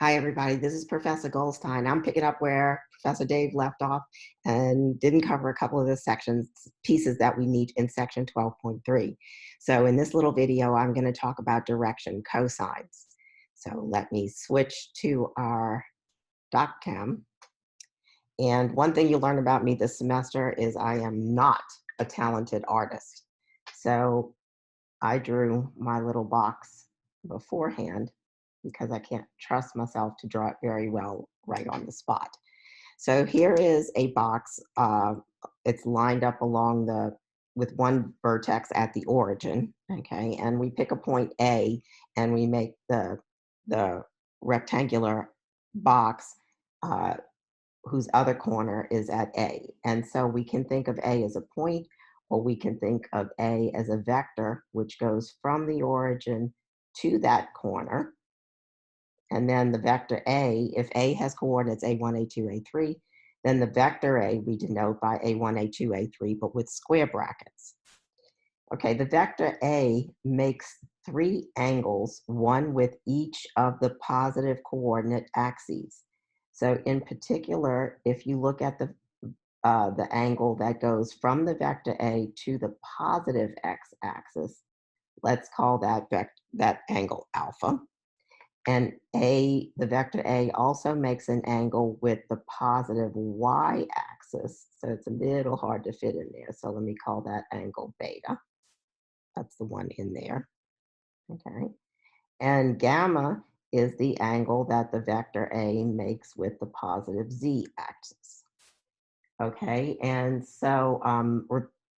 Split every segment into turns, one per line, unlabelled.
Hi, everybody. This is Professor Goldstein. I'm picking up where Professor Dave left off and didn't cover a couple of the pieces that we need in section 12.3. So in this little video, I'm going to talk about direction, cosines. So let me switch to our dot cam. And one thing you'll learn about me this semester is I am not a talented artist. So I drew my little box beforehand because I can't trust myself to draw it very well right on the spot. So here is a box. It's lined up along with one vertex at the origin, okay? And we pick a point A and we make the rectangular box whose other corner is at A. And so we can think of A as a point, or we can think of A as a vector, which goes from the origin to that corner. And then the vector A, if A has coordinates A1, A2, A3, then the vector A we denote by A1, A2, A3, but with square brackets. Okay, the vector A makes three angles, one with each of the positive coordinate axes. So in particular, if you look at the angle that goes from the vector A to the positive x-axis, let's call that angle alpha. And the vector A also makes an angle with the positive y-axis. So it's a little hard to fit in there. So let me call that angle beta. That's the one in there, okay? And gamma is the angle that the vector A makes with the positive z-axis, okay? And so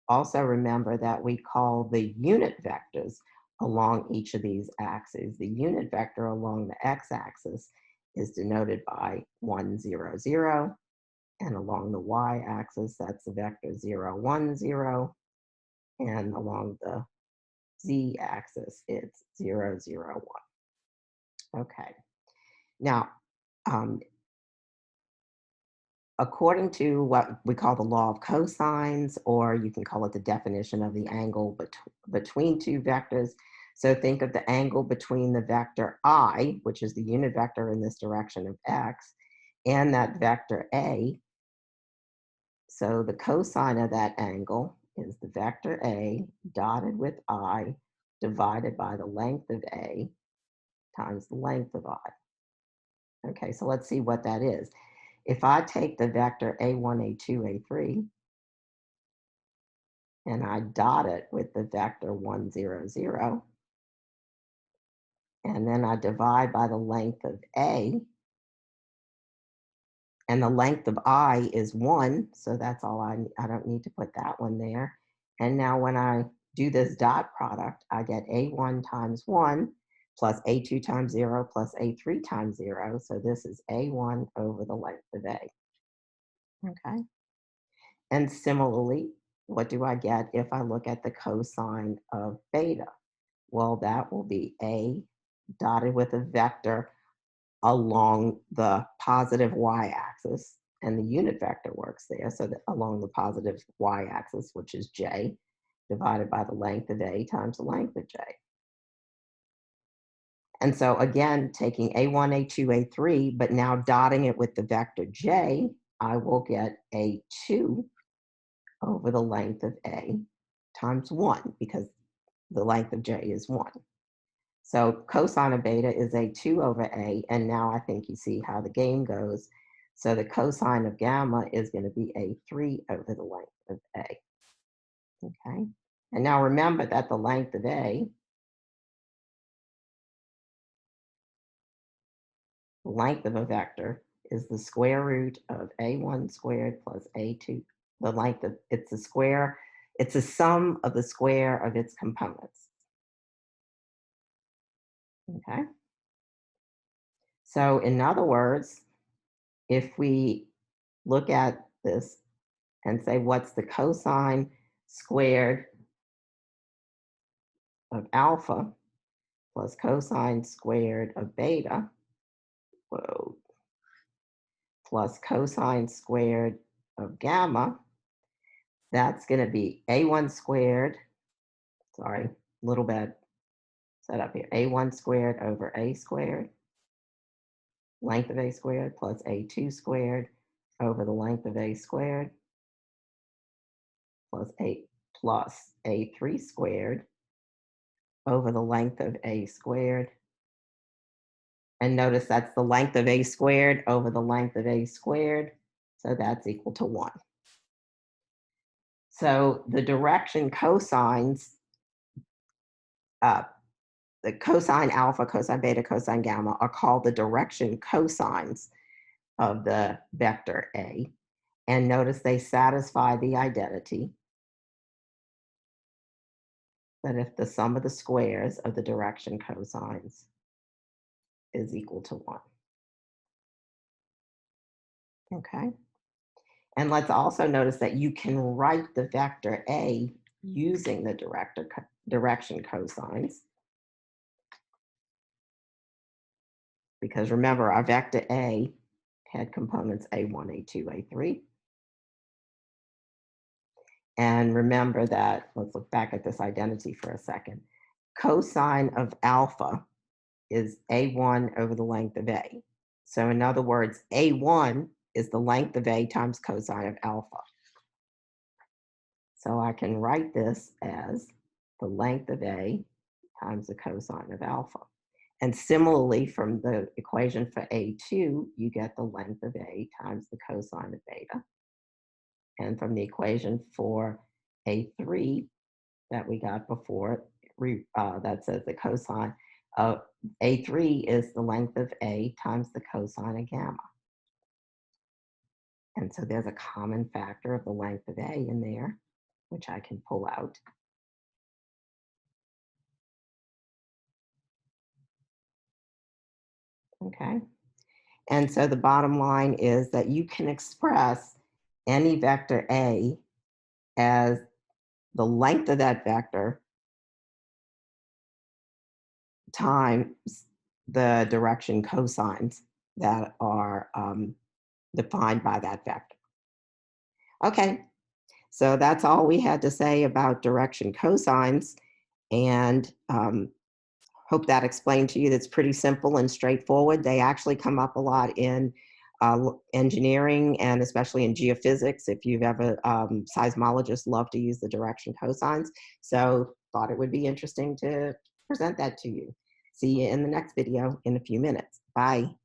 also remember that we call the unit vectors along each of these axes. The unit vector along the x-axis is denoted by 1, 0, 0, and along the y-axis, that's the vector 0, 1, 0, and along the z-axis, it's 0, 0, 1. Okay. Now, according to what we call the law of cosines, or you can call it the definition of the angle between two vectors. So think of the angle between the vector I, which is the unit vector in this direction of x, and that vector A. So the cosine of that angle is the vector A dotted with I divided by the length of A times the length of I. Okay, so let's see what that is. If I take the vector A1, A2, A3, and I dot it with the vector 1, 0, 0, and then I divide by the length of A, and the length of I is 1, so that's all I don't need to put that one there. And now when I do this dot product, I get A1 times 1 plus A2 times 0 plus A3 times 0. So this is A1 over the length of A. Okay. And similarly, what do I get if I look at the cosine of beta? Well, that will be A dotted with a vector along the positive y-axis, and the unit vector works there. So that along the positive y-axis, which is J, divided by the length of A times the length of J. And so again, taking A1, A2, A3, but now dotting it with the vector J, I will get A2 over the length of A times 1, because the length of J is 1. So cosine of beta is A2 over A, and now I think you see how the game goes. So the cosine of gamma is going to be A3 over the length of A. Okay, and now remember that the length of A, the length of a vector, is the square root of A1 squared plus A2. The length of it's a square, it's a sum of the square of its components. Okay. So in other words, if we look at this and say, what's the cosine squared of alpha plus cosine squared of beta, whoa, plus cosine squared of gamma, that's going to be A1 squared, sorry, a little bit set up here, A1 squared over A squared length of A squared plus A2 squared over the length of A squared plus A3 squared over the length of A squared. And notice that's the length of A squared over the length of A squared. So that's equal to 1. So the direction cosines, uh, the cosine alpha, cosine beta, cosine gamma are called the direction cosines of the vector A. And notice they satisfy the identity that if the sum of the squares of the direction cosines is equal to 1. Okay. And let's also notice that you can write the vector A using the direction cosines. Because remember, our vector A had components A1, A2, A3. And remember that, let's look back at this identity for a second. Cosine of alpha is A1 over the length of A. So in other words, A1 is the length of A times cosine of alpha. So I can write this as the length of A times the cosine of alpha. And similarly, from the equation for A2, you get the length of A times the cosine of beta. And from the equation for A3 that we got before, that says the cosine of A3 is the length of A times the cosine of gamma. And so there's a common factor of the length of A in there, which I can pull out. Okay. And so the bottom line is that you can express any vector A as the length of that vector times the direction cosines that are defined by that vector. Okay, so that's all we had to say about direction cosines, and hope that explained to you. That's pretty simple and straightforward. They actually come up a lot in engineering and especially in geophysics. If you've ever, seismologists love to use the direction cosines. So thought it would be interesting to present that to you. See you in the next video in a few minutes. Bye.